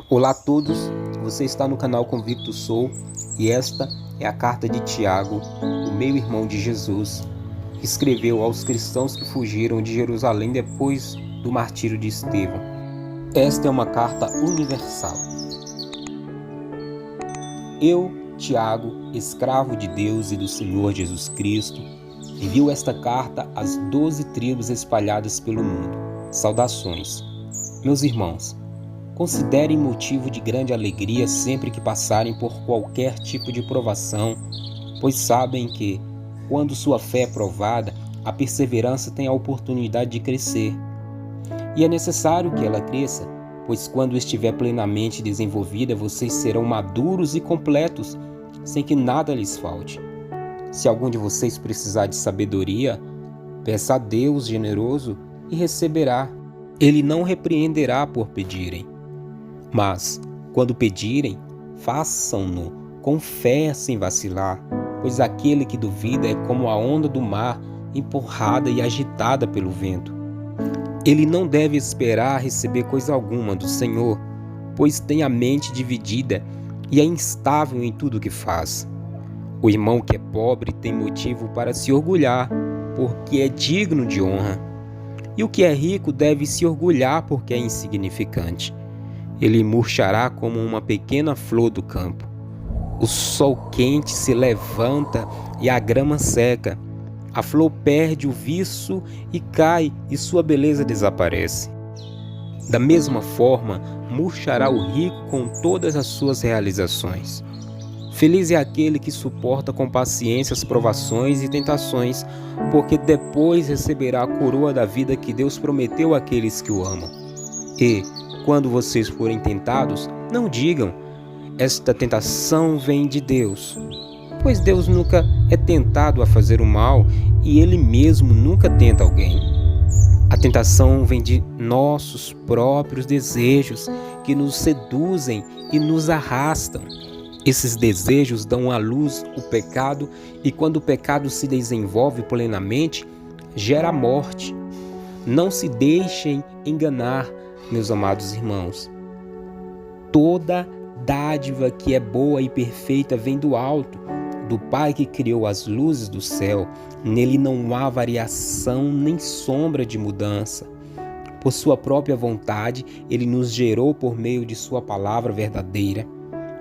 Olá a todos, você está no canal Convicto Sou e esta é a carta de Tiago, o meio-irmão de Jesus, que escreveu aos cristãos que fugiram de Jerusalém depois do martírio de Estevão. Esta é uma carta universal. Eu, Tiago, escravo de Deus e do Senhor Jesus Cristo, envio esta carta às 12 tribos espalhadas pelo mundo. Saudações. Meus irmãos, considerem motivo de grande alegria sempre que passarem por qualquer tipo de provação, pois sabem que, quando sua fé é provada, a perseverança tem a oportunidade de crescer. E é necessário que ela cresça, pois quando estiver plenamente desenvolvida, vocês serão maduros e completos, sem que nada lhes falte. Se algum de vocês precisar de sabedoria, peça a Deus generoso e receberá. Ele não repreenderá por pedirem. Mas, quando pedirem, façam-no com fé sem vacilar, pois aquele que duvida é como a onda do mar, empurrada e agitada pelo vento. Ele não deve esperar receber coisa alguma do Senhor, pois tem a mente dividida e é instável em tudo o que faz. O irmão que é pobre tem motivo para se orgulhar, porque é digno de honra. E o que é rico deve se orgulhar, porque é insignificante. Ele murchará como uma pequena flor do campo. O sol quente se levanta e a grama seca. A flor perde o viço e cai, e sua beleza desaparece. Da mesma forma, murchará o rico com todas as suas realizações. Feliz é aquele que suporta com paciência as provações e tentações, porque depois receberá a coroa da vida que Deus prometeu àqueles que o amam. E, quando vocês forem tentados, não digam: esta tentação vem de Deus, pois Deus nunca é tentado a fazer o mal e Ele mesmo nunca tenta alguém. A tentação vem de nossos próprios desejos que nos seduzem e nos arrastam. Esses desejos dão à luz o pecado e quando o pecado se desenvolve plenamente, gera a morte. Não se deixem enganar, meus amados irmãos. Toda dádiva que é boa e perfeita vem do alto, do Pai que criou as luzes do céu. Nele não há variação nem sombra de mudança. Por sua própria vontade, Ele nos gerou por meio de sua palavra verdadeira.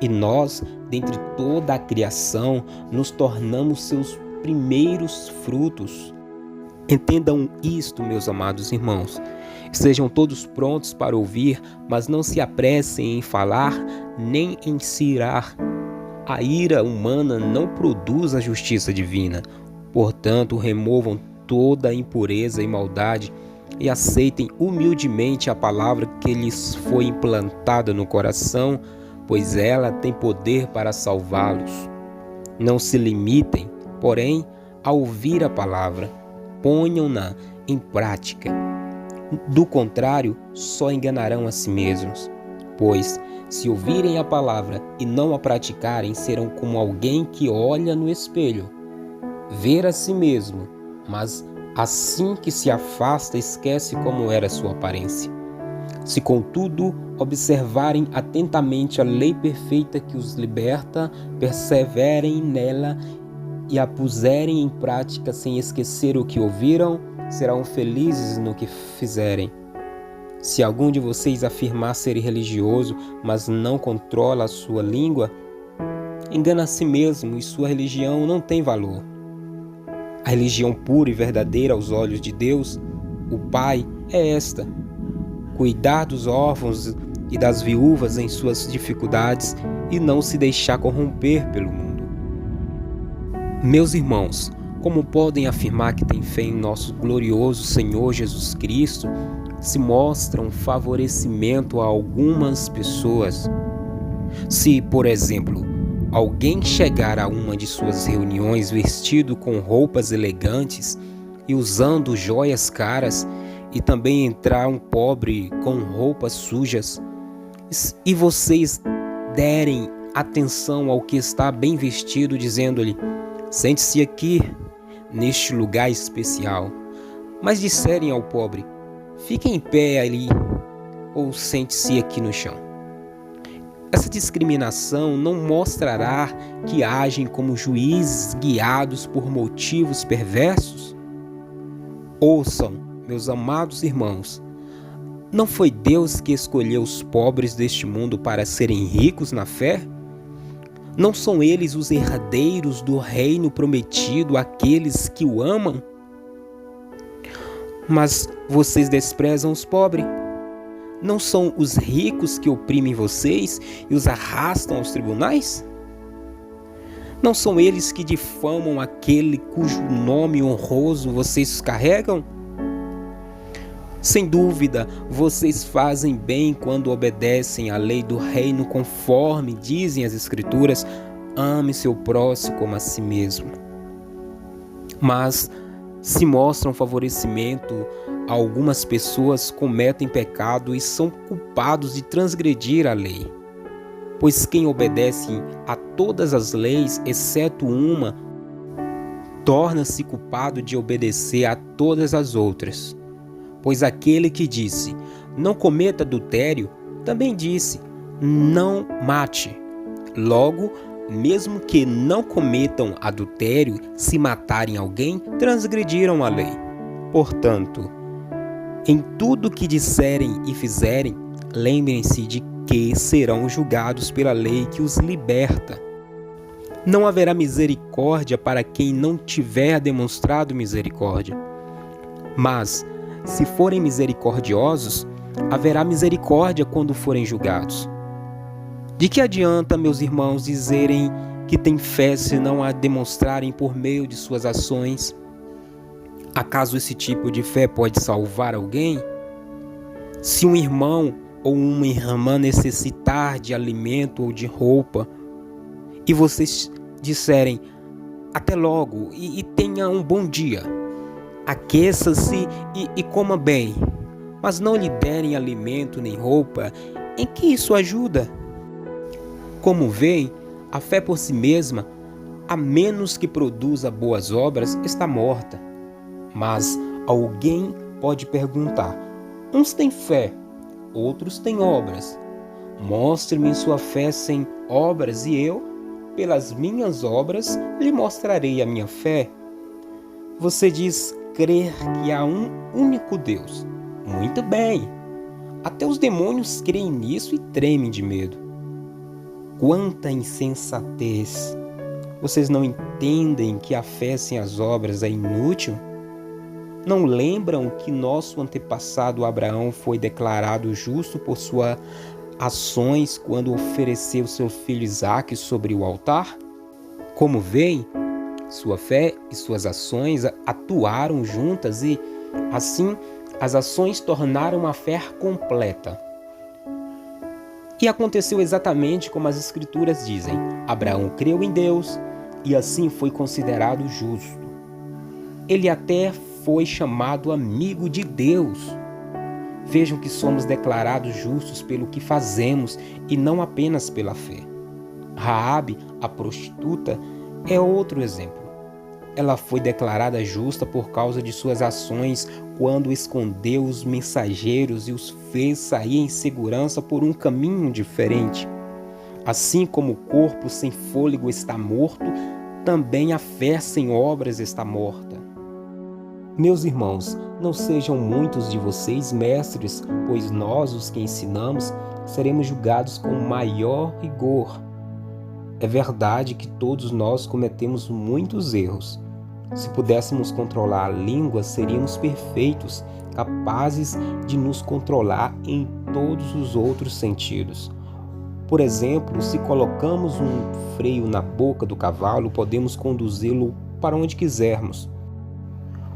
E nós, dentre toda a criação, nos tornamos seus primeiros frutos. Entendam isto, meus amados irmãos. Estejam todos prontos para ouvir, mas não se apressem em falar nem em se irar. A ira humana não produz a justiça divina. Portanto, removam toda a impureza e maldade e aceitem humildemente a palavra que lhes foi implantada no coração, pois ela tem poder para salvá-los. Não se limitem, porém, a ouvir a palavra. Ponham-na em prática. Do contrário, só enganarão a si mesmos. Pois, se ouvirem a palavra e não a praticarem, serão como alguém que olha no espelho, ver a si mesmo, mas assim que se afasta, esquece como era sua aparência. Se, contudo, observarem atentamente a lei perfeita que os liberta, perseverem nela e a puserem em prática sem esquecer o que ouviram, serão felizes no que fizerem. Se algum de vocês afirmar ser religioso, mas não controla a sua língua, engana a si mesmo e sua religião não tem valor. A religião pura e verdadeira aos olhos de Deus, o Pai, é esta: cuidar dos órfãos e das viúvas em suas dificuldades e não se deixar corromper pelo mundo. Meus irmãos, como podem afirmar que têm fé em nosso glorioso Senhor Jesus Cristo, se mostra um favorecimento a algumas pessoas? Se, por exemplo, alguém chegar a uma de suas reuniões vestido com roupas elegantes e usando joias caras, e também entrar um pobre com roupas sujas, e vocês derem atenção ao que está bem vestido, dizendo-lhe: sente-se aqui, neste lugar especial, mas disserem ao pobre: fique em pé ali, ou sente-se aqui no chão. Essa discriminação não mostrará que agem como juízes guiados por motivos perversos? Ouçam, meus amados irmãos, não foi Deus que escolheu os pobres deste mundo para serem ricos na fé? Não são eles os herdeiros do reino prometido àqueles que o amam? Mas vocês desprezam os pobres. Não são os ricos que oprimem vocês e os arrastam aos tribunais? Não são eles que difamam aquele cujo nome honroso vocês carregam? Sem dúvida, vocês fazem bem quando obedecem à lei do reino conforme dizem as Escrituras: ame seu próximo como a si mesmo. Mas se mostram favorecimento, algumas pessoas cometem pecado e são culpados de transgredir a lei. Pois quem obedece a todas as leis, exceto uma, torna-se culpado de obedecer a todas as outras. Pois aquele que disse, não cometa adultério, também disse, não mate. Logo, mesmo que não cometam adultério, se matarem alguém, transgrediram a lei. Portanto, em tudo que disserem e fizerem, lembrem-se de que serão julgados pela lei que os liberta. Não haverá misericórdia para quem não tiver demonstrado misericórdia. Mas, se forem misericordiosos, haverá misericórdia quando forem julgados. De que adianta, meus irmãos, dizerem que têm fé se não a demonstrarem por meio de suas ações? Acaso esse tipo de fé pode salvar alguém? Se um irmão ou uma irmã necessitar de alimento ou de roupa, e vocês disserem, até logo e tenha um bom dia, aqueça-se e coma bem, mas não lhe derem alimento nem roupa, em que isso ajuda? Como veem, a fé por si mesma, a menos que produza boas obras, está morta. Mas alguém pode perguntar, uns têm fé, outros têm obras. Mostre-me sua fé sem obras e eu, pelas minhas obras, lhe mostrarei a minha fé. Você diz crer que há um único Deus. Muito bem. Até os demônios creem nisso e tremem de medo. Quanta insensatez! Vocês não entendem que a fé sem as obras é inútil? Não lembram que nosso antepassado Abraão foi declarado justo por suas ações quando ofereceu seu filho Isaque sobre o altar? Como veem, sua fé e suas ações atuaram juntas e, assim, as ações tornaram a fé completa. E aconteceu exatamente como as Escrituras dizem. Abraão creu em Deus e assim foi considerado justo. Ele até foi chamado amigo de Deus. Vejam que somos declarados justos pelo que fazemos e não apenas pela fé. Raabe, a prostituta, é outro exemplo. Ela foi declarada justa por causa de suas ações quando escondeu os mensageiros e os fez sair em segurança por um caminho diferente. Assim como o corpo sem fôlego está morto, também a fé sem obras está morta. Meus irmãos, não sejam muitos de vocês mestres, pois nós, os que ensinamos, seremos julgados com maior rigor. É verdade que todos nós cometemos muitos erros. Se pudéssemos controlar a língua, seríamos perfeitos, capazes de nos controlar em todos os outros sentidos. Por exemplo, se colocamos um freio na boca do cavalo, podemos conduzi-lo para onde quisermos.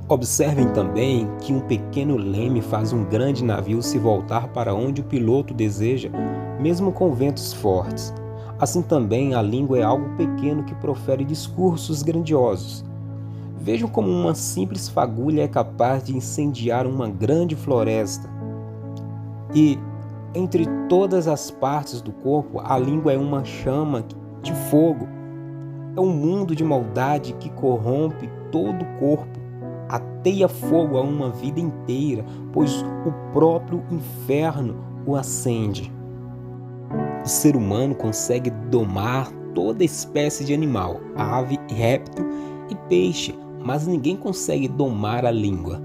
Observem também que um pequeno leme faz um grande navio se voltar para onde o piloto deseja, mesmo com ventos fortes. Assim também a língua é algo pequeno que profere discursos grandiosos. Vejam como uma simples fagulha é capaz de incendiar uma grande floresta. E, entre todas as partes do corpo, a língua é uma chama de fogo. É um mundo de maldade que corrompe todo o corpo. Ateia fogo a uma vida inteira, pois o próprio inferno o acende. O ser humano consegue domar toda espécie de animal, ave, réptil e peixe, mas ninguém consegue domar a língua.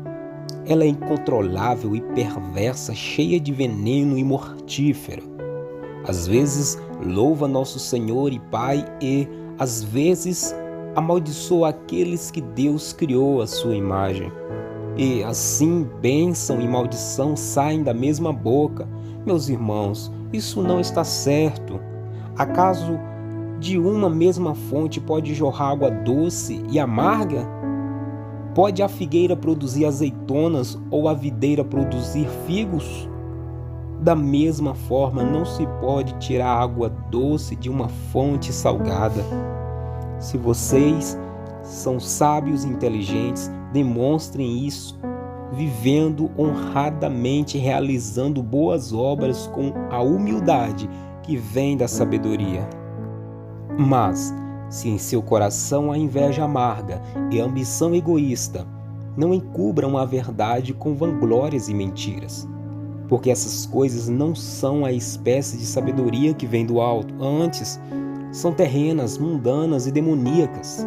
Ela é incontrolável e perversa, cheia de veneno e mortífera. Às vezes louva nosso Senhor e Pai e, às vezes, amaldiçoa aqueles que Deus criou à sua imagem. E assim, bênção e maldição saem da mesma boca. Meus irmãos, isso não está certo. Acaso de uma mesma fonte pode jorrar água doce e amarga? Pode a figueira produzir azeitonas ou a videira produzir figos? Da mesma forma, não se pode tirar água doce de uma fonte salgada. Se vocês são sábios e inteligentes, demonstrem isso, vivendo honradamente, realizando boas obras com a humildade que vem da sabedoria. Mas, se em seu coração há inveja amarga e ambição egoísta, não encubram a verdade com vanglórias e mentiras, porque essas coisas não são a espécie de sabedoria que vem do alto, antes são terrenas, mundanas e demoníacas.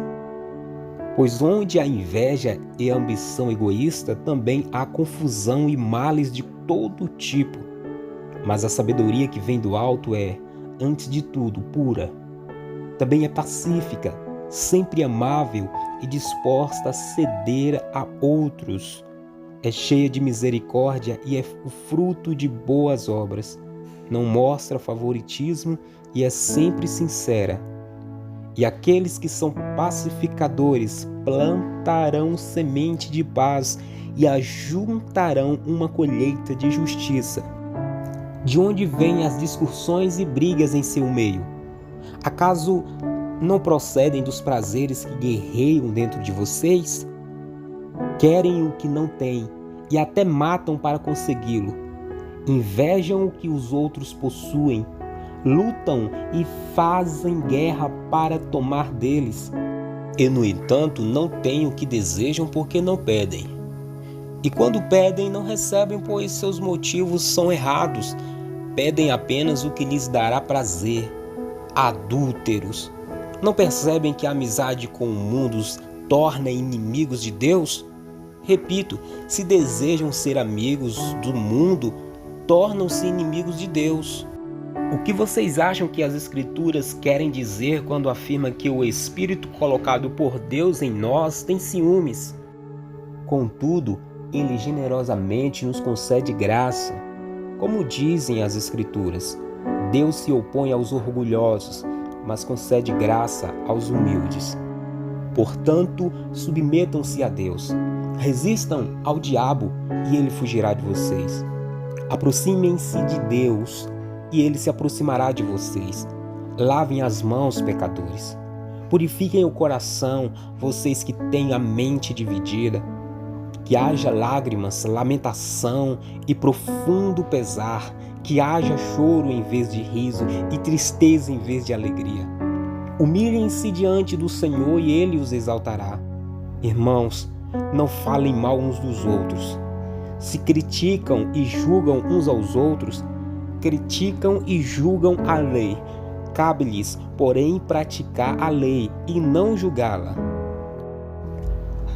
Pois onde há inveja e ambição egoísta, também há confusão e males de todo tipo. Mas a sabedoria que vem do alto é, antes de tudo, pura. Também é pacífica, sempre amável e disposta a ceder a outros. É cheia de misericórdia e é o fruto de boas obras. Não mostra favoritismo e é sempre sincera. E aqueles que são pacificadores plantarão semente de paz e ajuntarão uma colheita de justiça. De onde vêm as discussões e brigas em seu meio? Acaso não procedem dos prazeres que guerreiam dentro de vocês? Querem o que não têm e até matam para consegui-lo. Invejam o que os outros possuem, lutam e fazem guerra para tomar deles. E, no entanto, não têm o que desejam porque não pedem. E quando pedem, não recebem, pois seus motivos são errados. Pedem apenas o que lhes dará prazer. Adúlteros! Não percebem que a amizade com o mundo os torna inimigos de Deus? Repito, se desejam ser amigos do mundo, tornam-se inimigos de Deus. O que vocês acham que as Escrituras querem dizer quando afirma que o Espírito colocado por Deus em nós tem ciúmes? Contudo, Ele generosamente nos concede graça. Como dizem as Escrituras, Deus se opõe aos orgulhosos, mas concede graça aos humildes. Portanto, submetam-se a Deus. Resistam ao diabo e ele fugirá de vocês. Aproximem-se de Deus e ele se aproximará de vocês. Lavem as mãos, pecadores. Purifiquem o coração, vocês que têm a mente dividida. Que haja lágrimas, lamentação e profundo pesar. Que haja choro em vez de riso e tristeza em vez de alegria. Humilhem-se diante do Senhor e Ele os exaltará. Irmãos, não falem mal uns dos outros. Se criticam e julgam uns aos outros, criticam e julgam a lei. Cabe-lhes, porém, praticar a lei e não julgá-la.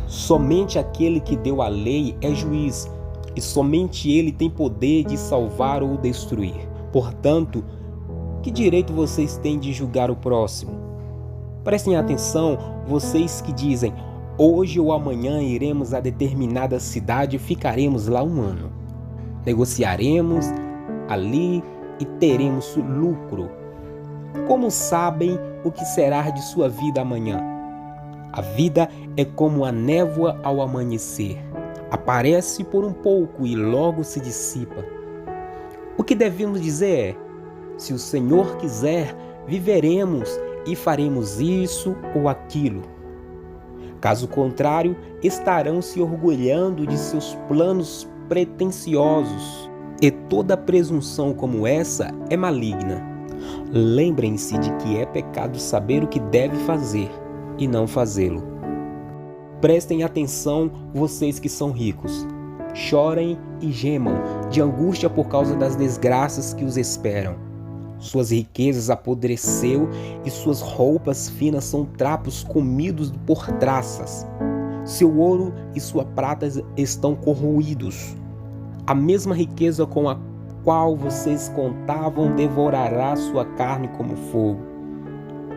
Somente aquele que deu a lei é juiz, e somente ele tem poder de salvar ou destruir. Portanto, que direito vocês têm de julgar o próximo? Prestem atenção, vocês que dizem: hoje ou amanhã iremos a determinada cidade e ficaremos lá 1 ano. Negociaremos ali e teremos lucro. Como sabem o que será de sua vida amanhã? A vida é como a névoa ao amanhecer. Aparece por um pouco e logo se dissipa. O que devemos dizer é: se o Senhor quiser, viveremos e faremos isso ou aquilo. Caso contrário, estarão se orgulhando de seus planos pretensiosos. E toda presunção como essa é maligna. Lembrem-se de que é pecado saber o que deve fazer e não fazê-lo. Prestem atenção, vocês que são ricos. Chorem e gemam de angústia por causa das desgraças que os esperam. Suas riquezas apodreceu e suas roupas finas são trapos comidos por traças. Seu ouro e sua prata estão corroídos. A mesma riqueza com a qual vocês contavam devorará sua carne como fogo.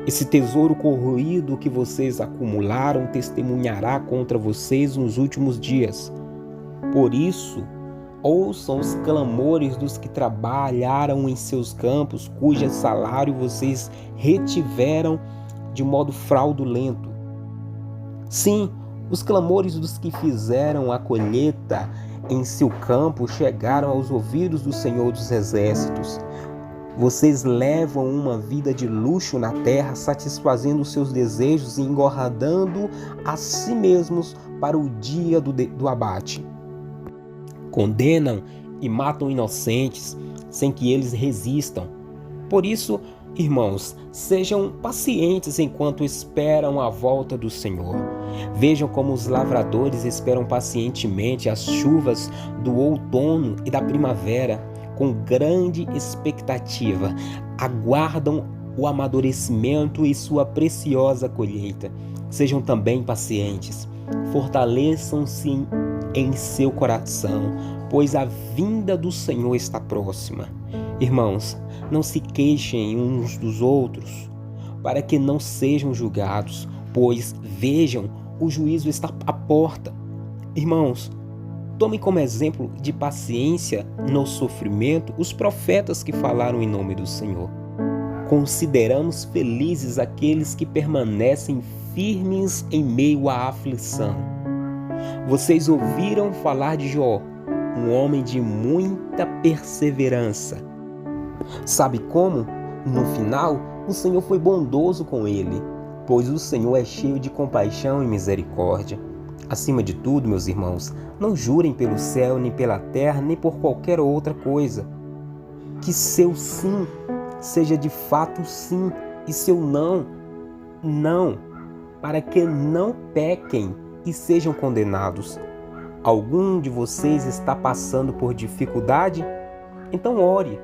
Esse tesouro corroído que vocês acumularam testemunhará contra vocês nos últimos dias. Por isso, ouçam os clamores dos que trabalharam em seus campos, cujo salário vocês retiveram de modo fraudulento. Sim, os clamores dos que fizeram a colheita em seu campo chegaram aos ouvidos do Senhor dos Exércitos. Vocês levam uma vida de luxo na terra, satisfazendo seus desejos e engordando a si mesmos para o dia do abate. Condenam e matam inocentes, sem que eles resistam. Por isso, irmãos, sejam pacientes enquanto esperam a volta do Senhor. Vejam como os lavradores esperam pacientemente as chuvas do outono e da primavera. Com grande expectativa, aguardam o amadurecimento e sua preciosa colheita. Sejam também pacientes. Fortaleçam-se em seu coração, pois a vinda do Senhor está próxima. Irmãos, não se queixem uns dos outros, para que não sejam julgados, pois vejam, o juízo está à porta. Irmãos, tome como exemplo de paciência no sofrimento os profetas que falaram em nome do Senhor. Consideramos felizes aqueles que permanecem firmes em meio à aflição. Vocês ouviram falar de Jó, um homem de muita perseverança. Sabe como? No final, o Senhor foi bondoso com ele, pois o Senhor é cheio de compaixão e misericórdia. Acima de tudo, meus irmãos, não jurem pelo céu, nem pela terra, nem por qualquer outra coisa. Que seu sim seja de fato sim, e seu não, não, para que não pequem e sejam condenados. Algum de vocês está passando por dificuldade? Então ore.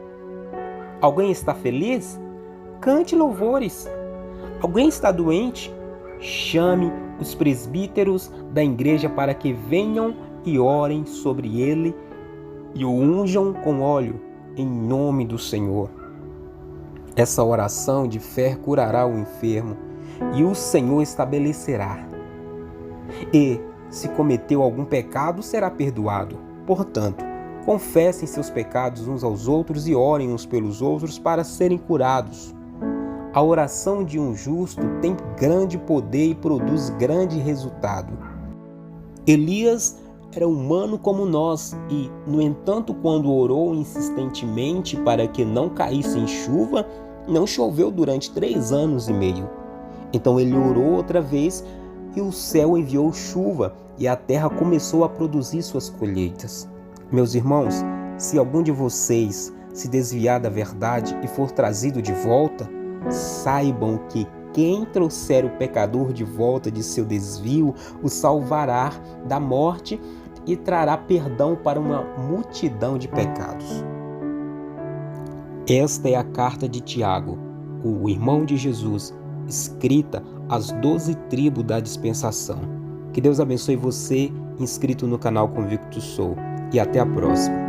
Alguém está feliz? Cante louvores. Alguém está doente? Chame os presbíteros da igreja para que venham e orem sobre ele e o unjam com óleo, em nome do Senhor. Essa oração de fé curará o enfermo e o Senhor estabelecerá. E, se cometeu algum pecado, será perdoado. Portanto, confessem seus pecados uns aos outros e orem uns pelos outros para serem curados. A oração de um justo tem grande poder e produz grande resultado. Elias era humano como nós e, no entanto, quando orou insistentemente para que não caísse em chuva, não choveu durante 3 anos e meio. Então ele orou outra vez e o céu enviou chuva e a terra começou a produzir suas colheitas. Meus irmãos, se algum de vocês se desviar da verdade e for trazido de volta, saibam que quem trouxer o pecador de volta de seu desvio o salvará da morte e trará perdão para uma multidão de pecados. Esta é a carta de Tiago, o irmão de Jesus, escrita às 12 tribos da dispensação. Que Deus abençoe você, inscrito no canal Convicto Sou, e até a próxima.